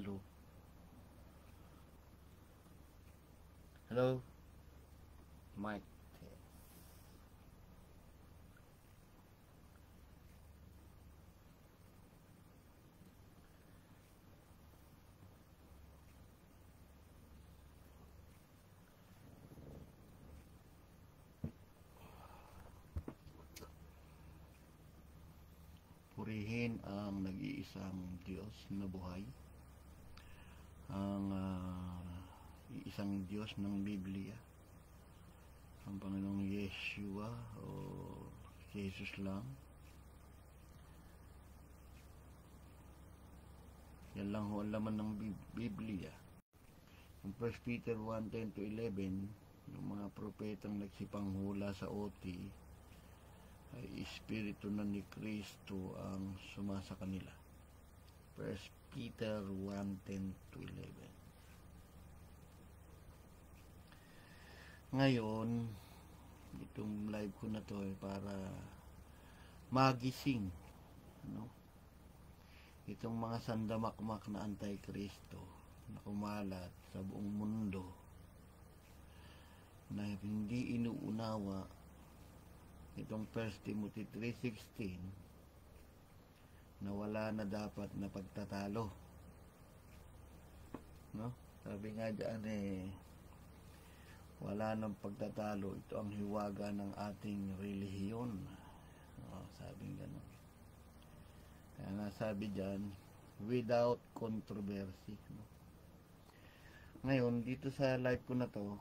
Hello? Hello? Mic test. Purihin ang nag-iisang Diyos na buhay, ang iisang Diyos ng Biblia, ang Panginoong Yeshua o Jesus lang. Yan lang ho ang laman ng Biblia. Yung 1 Peter 1:10-11, yung mga propetang nagsipanghula sa OT ay Espiritu na ni Kristo ang sumasa kanila. 1 Peter 1:10-11. Ngayon, itong live ko na to ay para magising, no? Itong mga sandamakmak na anti-Kristo na kumalat sa buong mundo na hindi inuunawa itong 1 Timothy 3:16 na wala na dapat na pagtatalo, no? Sabi nga dyan wala nang pagtatalo, ito ang hiwaga ng ating relihiyon, sabing gano'n. Kaya nga sabi dyan, without controversy, no? Ngayon dito sa live ko na to,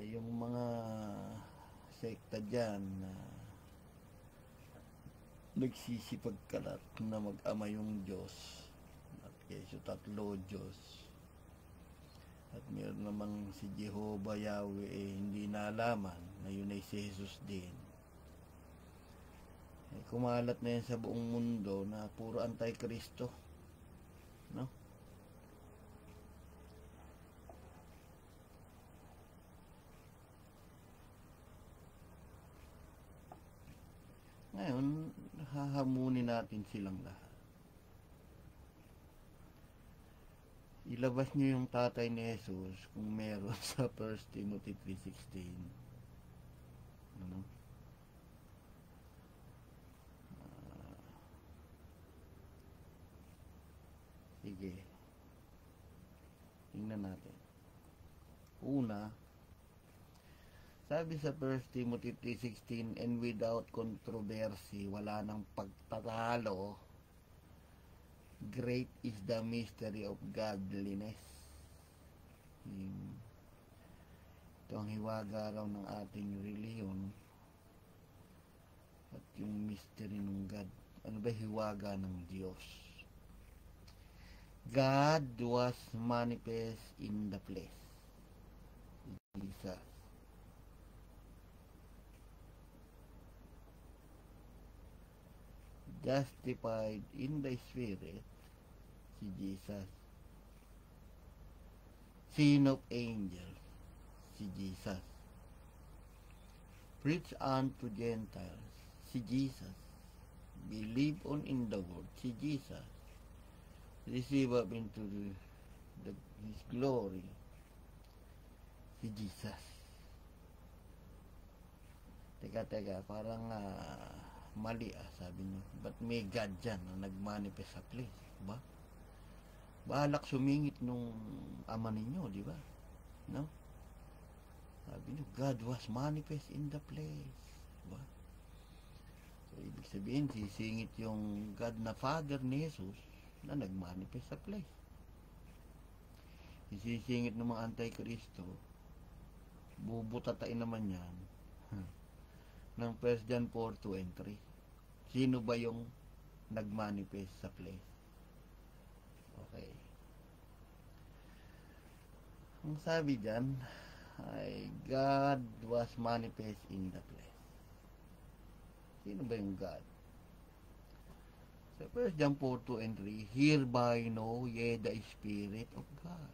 yung mga sekta dyan na nagsisipagkalat na mag-ama yung Diyos at kesyo tatlo Diyos, at meron namang si Jehovah Yahweh hindi nalaman na yun ay si Jesus din. Kumalat na yan sa buong mundo na puro anti-Kristo, no? Ngayon, hahamunin natin silang lahat. Ilabas niyo yung tatay ni Jesus kung meron sa 1 Timothy 3:16. Ano? Sige. Tingnan natin. Una, sabi sa 1 Timothy 3:16, and without controversy, wala nang pagtatalo, great is the mystery of godliness. Ito ang hiwaga raw ng ating reliyon at yung mystery ng God. Ano ba hiwaga ng Diyos? God was manifest in the flesh. Jesus. Justified in the Spirit, si Jesus. Sin of angels, si Jesus. Preach unto Gentiles, si Jesus. Believe on in the word, si Jesus. Receive up into His glory, si Jesus. Teka, parang mali sabi niyo. Ba't may God dyan na nagmanifest sa place, ba? Balak sumingit nung ama ninyo, di ba? No? Sabi niyo, God was manifest in the place, ba? So, ibig sabihin, sisingit yung God na Father ni Jesus na nagmanifest sa place. Isisingit ng mga anti-Kristo, bubutatain naman yan ng 1 John 4:2 and 3. Sino ba yung nagmanifest sa place? Okay. Ang sabi dyan ay God was manifest in the place. Sino ba yung God? Sa 1 John 4:2 and 3, hereby know ye the Spirit of God.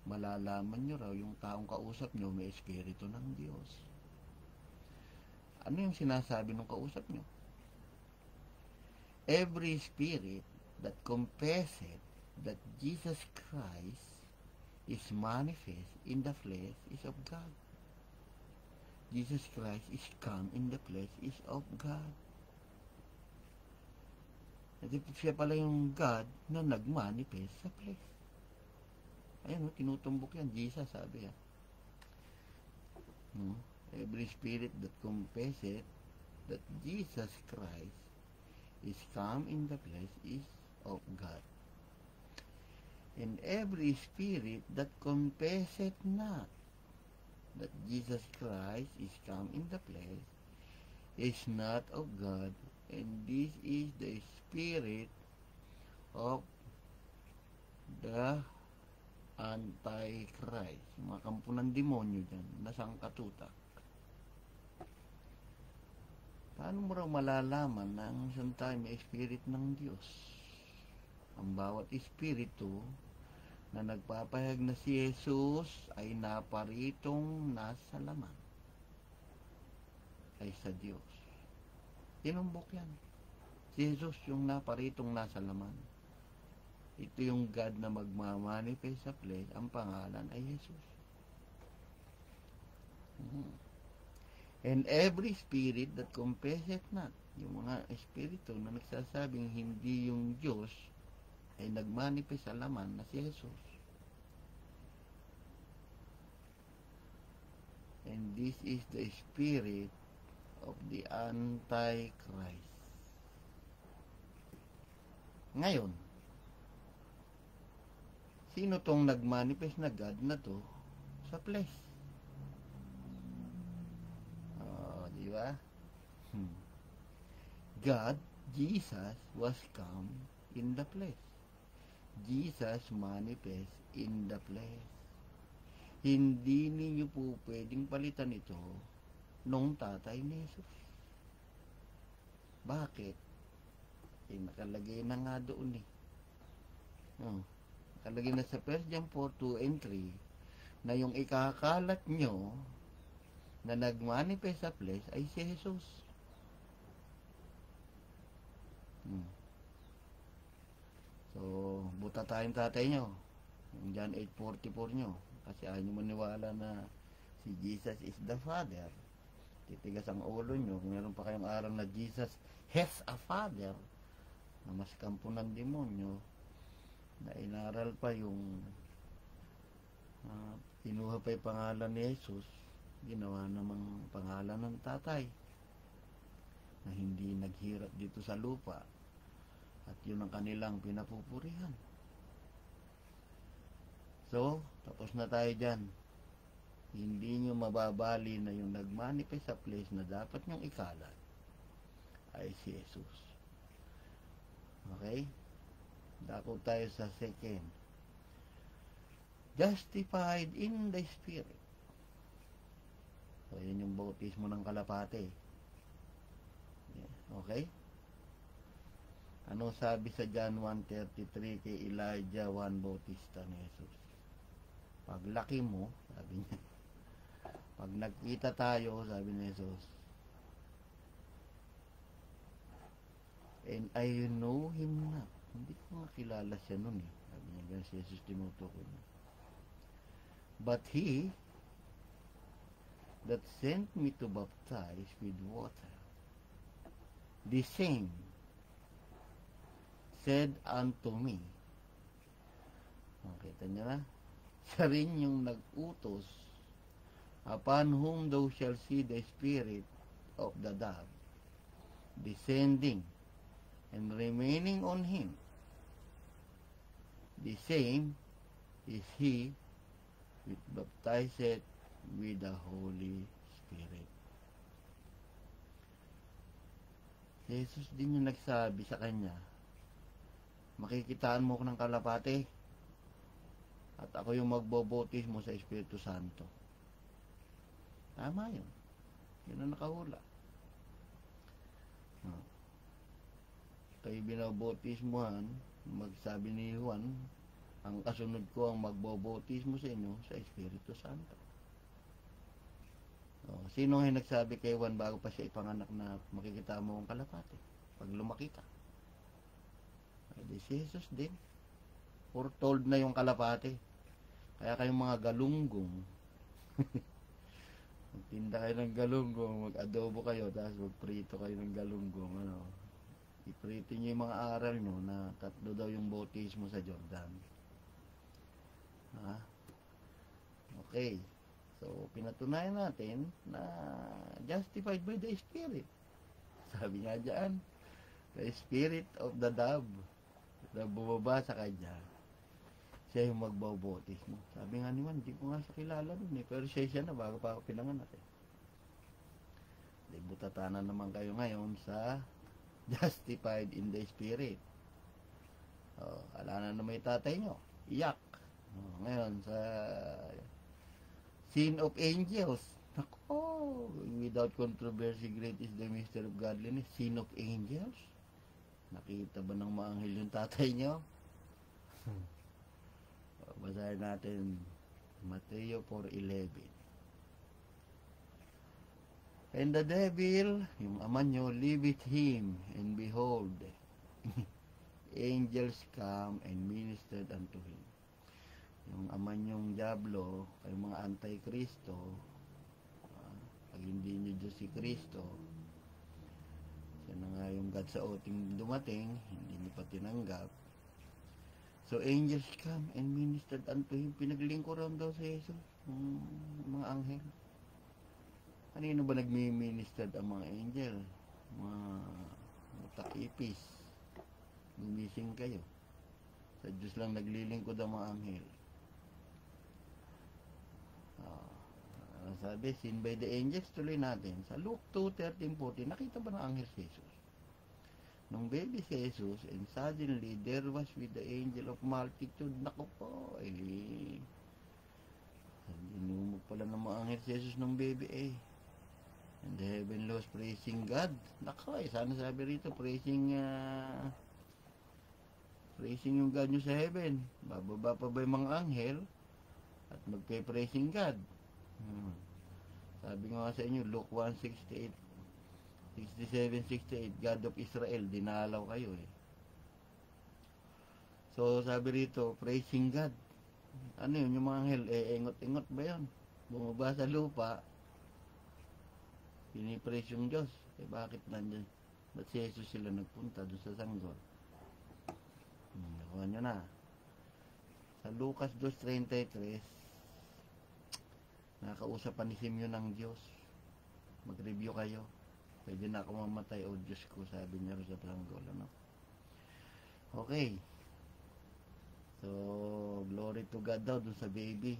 Malalaman nyo raw yung taong kausap nyo may Espiritu ng Diyos. Ano yung sinasabi ng kausap nyo? Every spirit that confesseth that Jesus Christ is manifest in the flesh is of God. Jesus Christ is come in the flesh is of God. At siya pala yung God na nagmanifest sa flesh. Ayan, tinutumbok yan. Jesus, sabi yan. Every spirit that confesseth that Jesus Christ is come in the flesh is of God. And every spirit that confesseth not that Jesus Christ is come in the flesh is not of God, and this is the spirit of the Antichrist. Mga kampo ng demonyo dyan, nasangkatutak. Paano mo raw malalaman na ang isang tayo may spirit ng Diyos? Ang bawat espiritu na nagpapahayag na si Jesus ay naparitong nasa laman ay sa Diyos. Tinumbok yan. Si Jesus yung naparitong nasa laman. Ito yung God na magmamanifest sa flesh. Ang pangalan ay Jesus. And every spirit that confesseth not, yung mga espiritu na nagsasabing hindi yung Diyos, ay nagmanifest sa laman na si Jesus. And this is the spirit of the Antichrist. Ngayon, sino tong nagmanifest na God na to sa flesh? Di ba? God, Jesus, was come in the flesh. Jesus manifest in the flesh. Hindi ninyo po pwedeng palitan ito nung tatay ni Jesus. Bakit? Nakalagay na nga doon nakalagay na sa 1 John 4:2 and 3 na yung ikakalat nyo na nagmanifest sa flesh ay si Jesus. So, buta tayong tatay nyo. Yung John 8:44 nyo. Kasi ayaw nyo maniwala na si Jesus is the Father. Titigas ang ulo nyo. Kung meron pa kayong aral na Jesus has a Father, na mas kampo ng demonyo, na inaral pa yung kinuha pa yung pangalan ni Jesus, ginawa namang pangalan ng tatay na hindi naghirap dito sa lupa, at yun ang kanilang pinapupurihan. So, tapos na tayo dyan. Hindi nyo mababali na yung nagmanifest sa flesh na dapat nyong ikalat ay si Jesus. Okay? Dako tayo sa second. Justified in the Spirit. So, yun yung bautismo ng kalapate. Okay? Ano sabi sa John 1:33 kay Elijah Juan Bautista ni Jesus? Paglaki mo, sabi niya, pag nagkita tayo, sabi ni Jesus, and I know him not. Hindi ko makilala siya nun Sabi niya, ganun si Jesus, tinutukoy niya. But he that sent me to baptize with water, the same said unto me. Kita niyo na? Siya rin yung nag-utos, upon whom thou shalt see the Spirit of the dove descending and remaining on him. The same is he which baptizeth with the Holy Spirit. Jesus din yung nagsabi sa kanya, makikitaan mo ko ng kalapate at ako yung magbobotis mo sa Espiritu Santo. Tama yun. Yun ang nakahula. Kayo binabotismohan, magsabi ni Juan, ang kasunod ko ang magbobotismo sa inyo sa Espiritu Santo. Sino ang nagsabi kay Juan bago pa siya ipanganak na makikita mo ang kalapate pag lumaki ka? Si Jesus din. Foretold na yung kalapate. Kaya kayong mga galunggong, magtinda kayo ng galunggong, mag-adobo kayo, tapos magprito kayo ng galunggong, ano. Iprito nyo yung mga aral nyo na 3 daw yung bautismo sa Jordan. Ha? Okay. So, pinatunayan natin na justified by the Spirit. Sabi nga dyan, the Spirit of the dove na bumaba sa kanya, siya yung magbautismo. Sabi nga ni Juan, hindi ko nga siya kilala dun eh. Pero siya na bago pa ako pinanganak eh. Di butatanan naman kayo ngayon sa justified in the Spirit. Ala na may tatay nyo. Iyak. Ngayon sa sin of angels. Nako, without controversy, great is the mystery of godliness. Sin of angels. Nakita ba ng maanghel yung tatay nyo? Basahin natin Mateo 4:11. And the devil, yung ama nyo, leaveth him, and behold, angels come and ministered unto him. Yung ama nyong Diablo, ay mga anti-Kristo, pag hindi nyo Diyos si Kristo, siya na nga yung God sa oting dumating, hindi nyo pa tinanggap. So angels come and ministered unto him. Pinaglingkuran daw sa Jesus, mga anghel. Kanino ba nagmi-ministered ang mga angel? Mga takipis. Gumising kayo. Sa Diyos lang naglilingkod ang mga anghel. Sabi, seen by the angels, tuloy natin. Sa Luke 2:13-14, nakita ba ng anghel si Jesus? Nung baby si Jesus, and suddenly there was with the angel of multitude. Naku po, inumog pala ng mga anghel si Jesus ng baby eh. And the heaven was praising God. Naku sana sabi rito, praising yung God nyo sa heaven. Bababa pa ba yung mga anghel at magpe-praising God? Sabi nga sa inyo, Luke 1:68, 67-68, God of Israel, dinalaw kayo eh. So sabi rito, praising God. Ano yun, yung mga anghel, engot-engot ba yun? Bumaba sa lupa, pinipraise yung Diyos. Bakit nandyan? Ba't si Jesus sila nagpunta doon sa sanggol? Nakuha nyo na. Sa Lucas 2:33, nakakausap pa ni Simeon ng Diyos. Mag-review kayo. Pwede na ako mamatay, o Diyos ko, sabi niya sa sanggol. Ano? Okay. So, glory to God daw dun sa baby.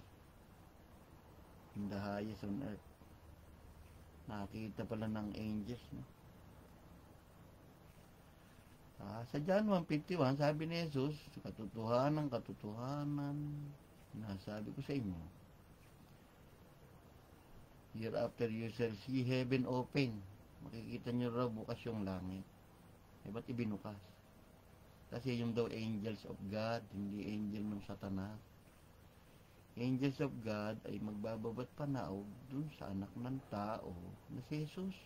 In the highest on earth. Nakakita pala ng angels, no? Sa John 1:51, sabi ni Jesus, katotohanan, nasabi ko sa inyo, hereafter you shall see heaven open. Makikita nyo raw bukas yung langit. Ba't ibinukas? Kasi yung daw angels of God, hindi angel ng Satanas. Angels of God ay magbababat panaog dun sa anak ng tao na si Jesus.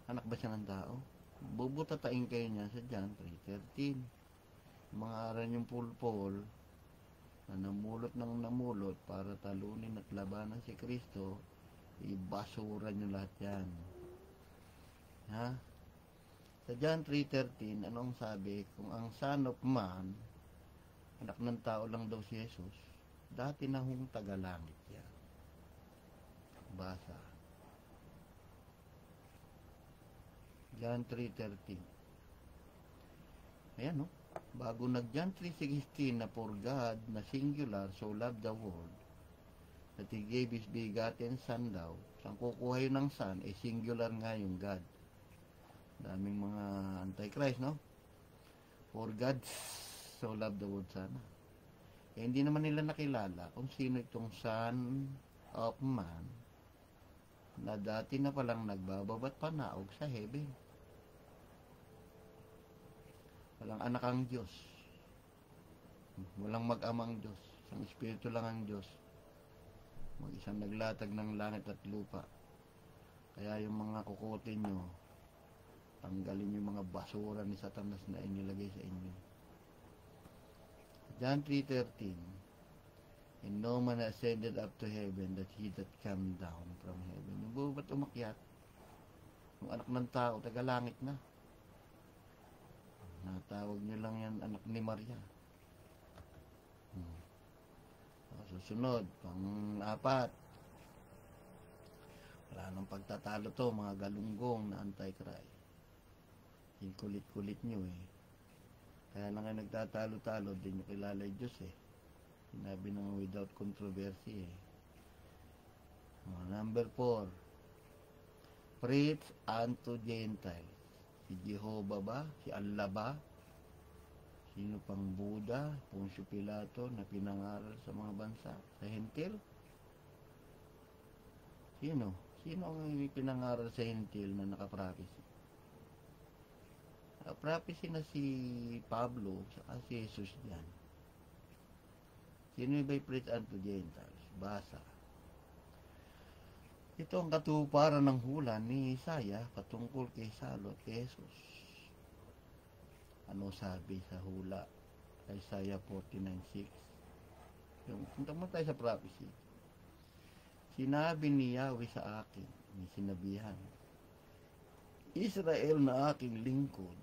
Anak ba siya ng tao? Bubutatain kayo niya sa John 3:13. Mga aral yung pulpol na namulot para talunin at labanan si Kristo, ibasura nyo lahat yan. Ha? Sa John 3:13, anong sabi? Kung ang Son of Man, anak ng tao lang daw si Jesus, dati na hong tagalangit yan. Basa. John 3:13. Ayan, no? Bago nag-John 3:16 na for God na singular so loved the world that He gave His begotten Son daw. Saan kukuha yun ng Son? Singular nga yung God. Daming mga antichrist, no? For God so loved the world sana. Hindi naman nila nakilala kung sino itong Son of Man na dati na palang nagbababat panaog sa heaven. Walang anak ang Diyos. Walang mag-amang Diyos. Isang Espiritu lang ang Diyos. Mag-isang naglatag ng langit at lupa. Kaya yung mga kukutin nyo, Tanggalin yung mga basura ni Satanas na inilagay sa inyo. John 3:13, and no man ascended up to heaven that he that come down from heaven. Yung bubat umakyat, yung anak ng tao, taga-langit na. Natawag nyo lang yan anak ni Maria. Susunod, pang-apat. Wala nang pagtatalo to, mga galunggong na anti-Christ. Yung kulit-kulit nyo eh. Kaya lang kayo nagtatalo-talo, din nyo kilala yung Diyos eh. Sinabi nang without controversy eh. Number 4, preach unto Gentiles. Si Jehovah ba? Si Allah ba? Sino pang Buddha, Poncio Pilato na pinangaral sa mga bansa? Sa Hentil? Sino? Sino ang pinangaral sa Hentil na naka-prophecy? Naka-prophecy na si Pablo saka si Jesus yan. Sino ba'y preach unto Gentiles? Basa. Ito ang katuparan ng hula ni Isaiah patungkol kay Salo at kay Jesus. Ano sabi sa hula? Isaiah 49:6. Yung punta mo tayo sa prophecy. Sinabi ni Yahweh sa akin, may sinabihan, Israel na aking lingkod,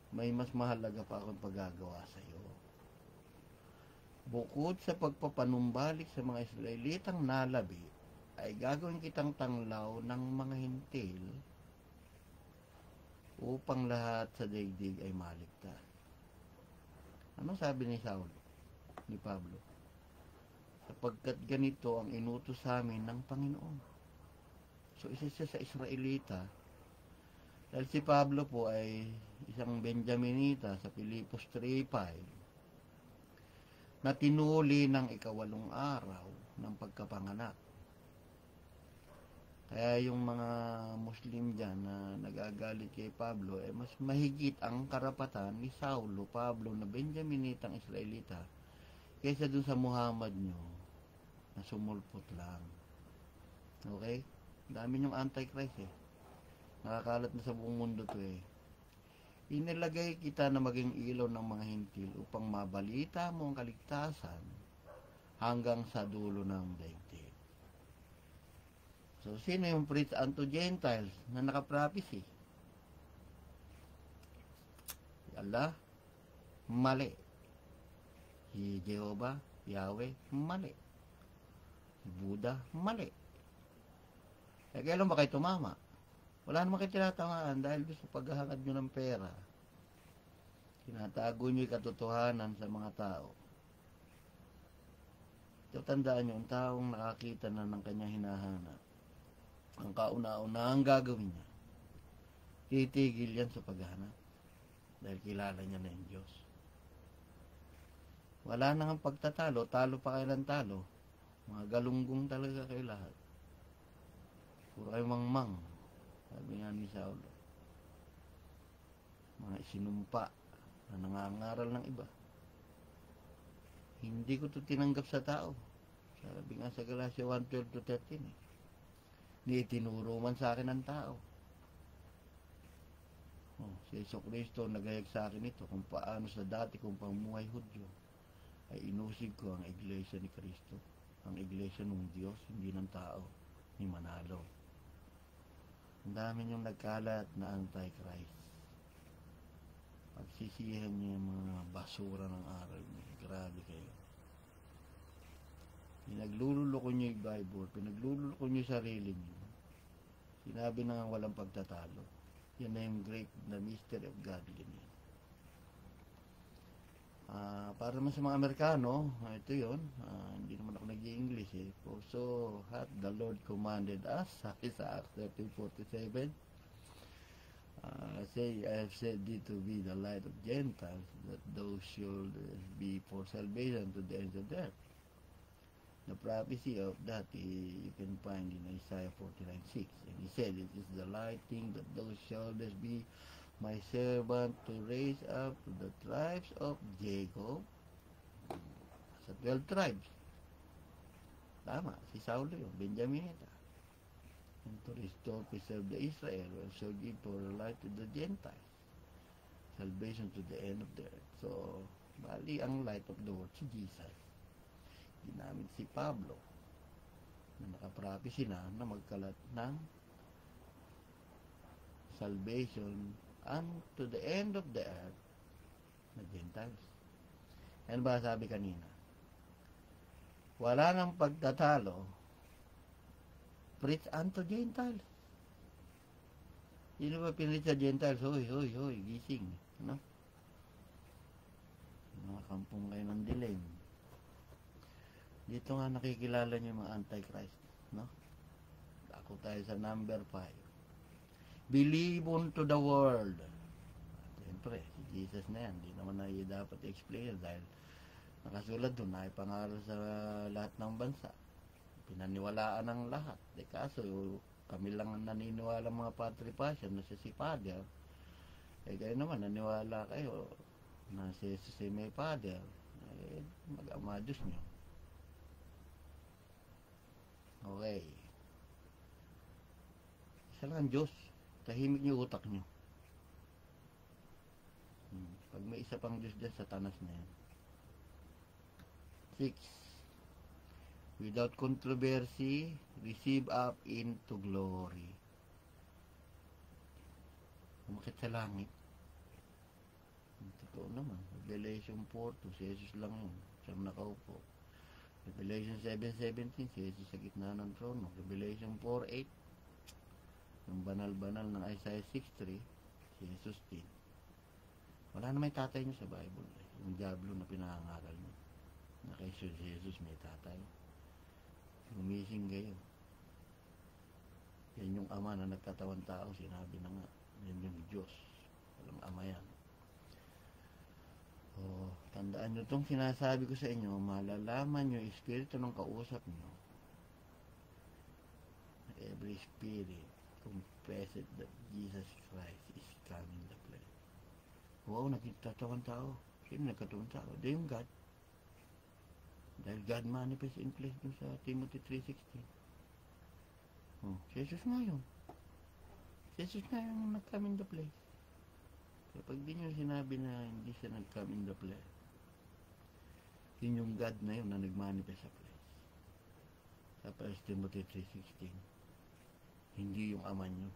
may mas mahalaga pa akong paggagawa sa iyo. Bukod sa pagpapanumbalik sa mga Israelitang nalabi, ay gagawin kitang tanglaw ng mga hintil upang lahat sa daigdig ay maligtas. Ano sabi ni Saulo, ni Pablo? Sapagkat ganito ang inutos sa amin ng Panginoon. So, isa siya sa Israelita. Dahil si Pablo po ay isang Benjaminita sa Pilipos 3:5 na tinuli ng 8 araw ng pagkapanganak. Kaya yung mga Muslim dyan na nagagalit kay Pablo, mas mahigit ang karapatan ni Saulo, Pablo na Benjaminitang Israelita kaysa dun sa Muhammad nyo na sumulpot lang. Okay? Dami yung antichrist eh. Nakakalat na sa buong mundo to eh. Inilagay kita na maging ilaw ng mga hintil upang mabalita mo ang kaligtasan hanggang sa dulo ng daigdig. So, sino yung preach unto Gentiles na naka-prophecy? Si Allah, mali. Si Jehovah, Yahweh, mali. Si Buddha, mali. Eh, kailan ba kayo tumama? Wala naman kayo tinatamaan dahil sa paghahangad nyo ng pera. Tinatago nyo yung katotohanan sa mga tao. So, tandaan nyo, ang taong nakakita na ng kanyang hinahanap, ang kauna-una ang gagawin niya, titigil yan sa paghahanap dahil kilala niya na yung Diyos. Wala nang pagtatalo, talo pa kayo ng talo. Mga galunggong talaga kayo lahat. Puro kayo mangmang, sabi nga ni Saulo. Mga isinumpa na nangangaral ng iba. Hindi ko ito tinanggap sa tao. Sabi nga sa Galatia 1:12-13 eh. Ni tinuro man sa akin ng tao. Si Jesucristo nagayag sa akin ito kung paano sa dati kong pamuhay Hudyo ay inusig ko ang iglesia ni Kristo, ang iglesia ng Diyos, hindi ng tao, ni Manalo. Ang dami niyong nagkalat na anti-Christ. Pagsisihan niyo yung mga basura ng aral niyo. Grabe kayo. Pinaglululoko niyo yung Bible, pinaglululoko niyo yung sarili niyo. Sinabi na nga walang pagtatalo. Yan na yung great, the mystery of godliness. Para naman sa mga Amerikano, ito yun. Hindi naman ako nag-i-English eh. So, hath the Lord commanded us, sabi sa Acts 13:47, say, I have said thee to be the light of Gentiles, that thou should be for salvation to the ends of the earth. The prophecy of that you can find in Isaiah 49:6. And he said, it is the light thing that thou shouldest be my servant to raise up the tribes of Jacob. Sa 12 tribes. Tama, si Saulo yun, Benjaminita. and to restore, preserve the Israel, and so give for light to the Gentiles, salvation to the end of the earth. So, bali ang light of the world, si Jesus. Ginamit si Pablo na nakaprapisi na magkalat ng salvation unto the end of the earth na Gentiles. Yan ba sabi kanina? Wala nang pagtatalo, preach unto Gentiles. Sino ba pinreach sa Gentiles? Hoy, gising. No? Mga kampong kayo ng dilim. Dito nga nakikilala niyo yung mga Antichrist. No? Ako tayo sa number 5. Believe unto the world. Siyempre, si Jesus na yan. Hindi naman na dapat explain dahil nakasulat doon, naipangaral sa lahat ng bansa. Pinaniwalaan ng lahat. Kaso, kami lang ang naniniwala mga patripasyon na si Father. Kayo naman, naniwala kayo na si Jesus ay may Father. Mag-ama Diyos nyo. Okay. Isa lang ang Diyos. Tahimik niyo utak nyo. Pag may isa pang Diyos dyan, Satanas na yan. 6. Without controversy, receive up into glory. Umakit sa langit. Totoo naman. Revelation 4:2, si Jesus lang yun. Siyang nakaupo. Revelation 7:17, si Jesus sa gitna ng trono. Revelation 4:8, yung banal-banal ng Isaiah 6:3, si Jesus din. Wala na may tatay nyo sa Bible. Yung diablo na pinangangaral nyo. Na kay Jesus may tatay. Gumising kayo. Yan yung ama na nagkatawan tao, sinabi na nga. Yan yung Diyos. Walang ama yan. Tandaan nyo itong sinasabi ko sa inyo, malalaman nyo espiritu ng kausap nyo. Every spirit confesses that Jesus Christ is coming in the flesh. Wow, nagkatawan tao. Sino nagkatawan tao? Di yung God. Dahil God manifest in flesh dun sa Timothy 3:16. Jesus nga yun. Jesus nga yung nag-come in the flesh. Kapag di nyo sinabi na hindi siya nag-come in the flesh, yun yung God na yun na nag-manifest sa flesh. Sa 1 Timothy 3:16. Hindi yung ama nyo.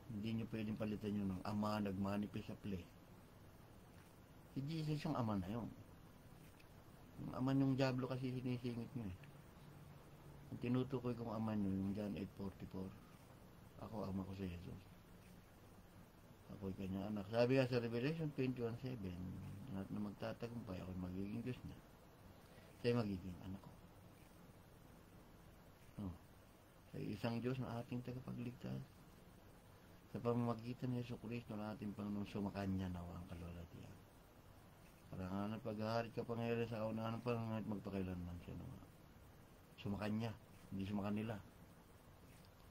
Hindi nyo pwedeng palitan yun ng ama nag-manifest sa flesh. Si Jesus yung ama na yun. Yung ama yung diablo kasi sinisingit nyo eh. Ang tinutukoy kong ama nyo, yung John 8:44. Ako, ama ko si Jesus. Ako'y kanyang anak. Sabi nga sa Revelation 21:7, lahat na magtatagumpay, ako'y magiging Diyos niya. Siya'y magiging anak ko. Sa isang Diyos na ating tagapagligtas, sa pamamagitan ni Jesucristo na ating Panginoon, sumakanya nawa ang kalwalhatian. Para nga na pag-haharit ka pangyayari sa kaunahan ng panangalit, magpakailanman siya naman. Sumakanya, hindi sumakanila.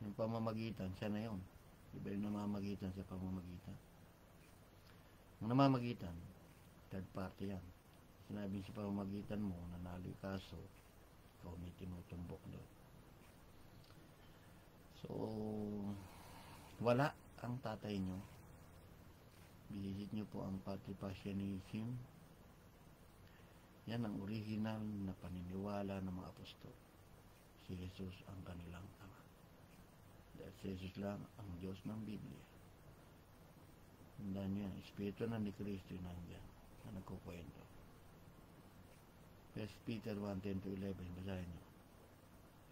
Yung pamamagitan, siya na yun. Iba yung namamagitan sa pamamagitan. Ang namamagitan, third party yan. Sinabi sa pamamagitan mo, nanalo yung kaso, ikaw may tinutumbok doon. So, wala ang tatay nyo. Bisit nyo po ang Patripasyanism. Yan ang original na paniniwala ng mga apostol. Si Jesus ang kanilang ama. Dahil si Jesus lang ang Diyos ng Biblia. Tandaan nyo yan, Espiritu na ni Cristo yung nandyan na nagkukwento. 1 Peter 1:10-11, basahin nyo.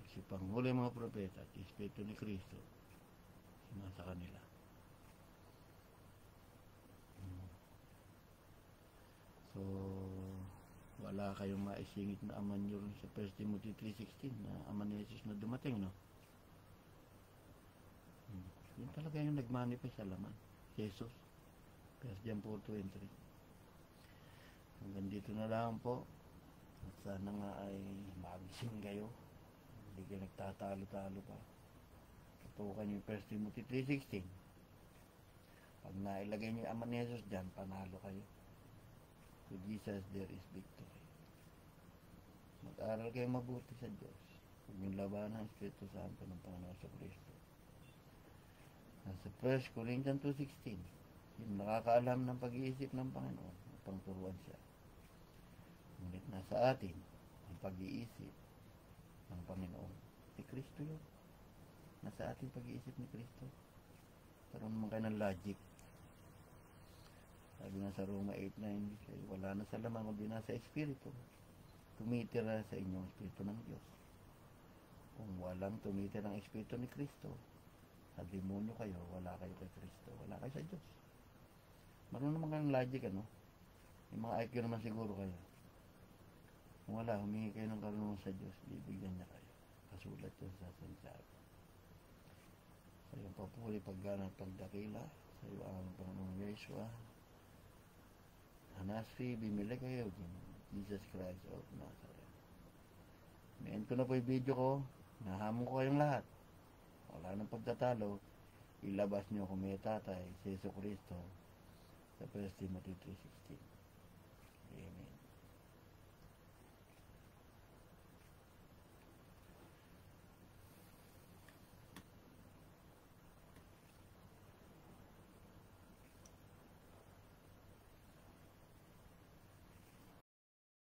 Si Panghuli mga propeta at Espiritu ni Cristo nasa kanila. So, wala kayong maisingit na ama nyo rin sa 1 Timothy 3:16 na ama ni Jesus na dumating, no? Yun talaga yung nagmanifest sa laman. Jesus. 1 John 4:23. Hanggang dito na lang po. At sana nga ay magising kayo. Hindi kayo nagtatalo-talo pa. Tutukan nyo yung 1 Timothy 3:16. Pag nailagay nyo yung ama ni Jesus dyan, panalo kayo. With Jesus, there is victory. Mag-aral kayo mabuti sa Diyos. Huwag yung labanan ng Espiritu Santo ng Panginoon sa Kristo. Sa 1 Corinthians 2:16, yung nakakaalam ng pag-iisip ng Panginoon upang turuan siya. Ngunit nasa atin ang pag-iisip ng Panginoon. Si Kristo yun. Nasa atin pag-iisip ni Kristo. Karoon naman kayo ng logic. Sabi nga sa Roma 8:9, wala na sa laman kundi nasa Espiritu. Tumitira sa inyo ang Espiritu ng Diyos. Kung walang tumitira ang Espiritu ni Kristo, sa demonyo kayo, wala kayo kay Kristo, wala kayo sa Diyos. Marunong naman kayong logic, ano? Yung mga IQ naman siguro kayo. Kung wala, humingi kayo ng karunungan sa Diyos, bibigyan niya kayo. Kasulat yun sa Santiago. Sa iyong papuri, pagganang pagdakila, sa iyo ang Panginoong Yeshua, Hanasfi, bimili kayo din, Jesus Christ of Nazareth. Niyan ko na po yung video ko, nahamon ko kayong lahat. Wala nang pagtatalo, ilabas niyo kung may tatay, si Jesu Cristo, sa 1 Timothy 3:16. Amen.